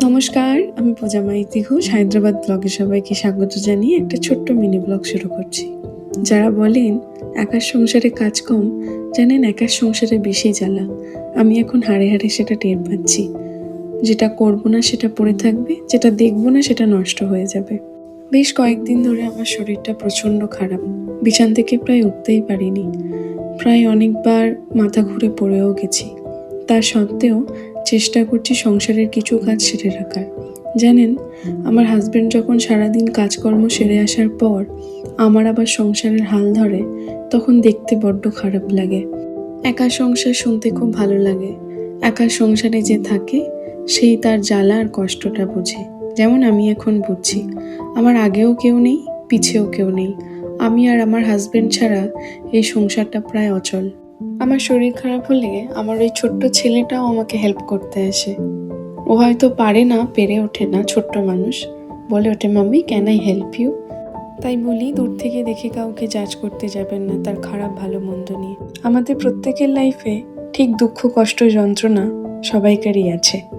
নমস্কার, আমি পূজা মাইতি ঘোষ হায়দ্রাবাদ ব্লগে সবাইকে স্বাগত জানিয়ে একটা ছোট্ট মিনি ব্লগ শুরু করছি। যারা বলেন একার সংসারে কাজ কম, জানেন একার সংসারে বেশি জ্বালা। আমি এখন হাড়ে হাড়ে সেটা টের পাচ্ছি। যেটা করব না সেটা পড়ে থাকবে, যেটা দেখব না সেটা নষ্ট হয়ে যাবে। বেশ কয়েকদিন ধরে আমার শরীরটা প্রচণ্ড খারাপ। বিছান থেকে প্রায় উঠতেই পারিনি। প্রায় অনেকবার মাথা ঘুরে পড়েও গেছি। তা সত্ত্বেও চেষ্টা করছি সংসারের কিছু কাজ সেরে রাখার। জানেন, আমার হাজব্যান্ড যখন সারাদিন কাজকর্ম সেরে আসার পর আমার আবার সংসারের হাল ধরে, তখন দেখতে বড্ড খারাপ লাগে। একা সংসার শুনতে খুব ভালো লাগে। একা সংসারে যে থাকে সেই তার জ্বালা আর কষ্টটা বোঝে, যেমন আমি এখন বুঝছি। আমার আগেও কেউ নেই, পিছেও কেউ নেই। আমি আর আমার হাজব্যান্ড ছাড়া এই সংসারটা প্রায় অচল। আমার শরীর খারাপ হলে আমার ওই ছোট্ট ছেলেটাও আমাকে হেল্প করতে আসে। ও হয়তো পারে না, পেরে ওঠে না, ছোট্ট মানুষ, বলে ওঠে mummy can I help you. তাই বলি, দূর থেকে দেখে কাউকে জাজ করতে যাবেন না তার খারাপ ভালো মন্দ নিয়ে। আমাদের প্রত্যেকের লাইফে ঠিক দুঃখ কষ্ট যন্ত্রণা সবাইকারই আছে।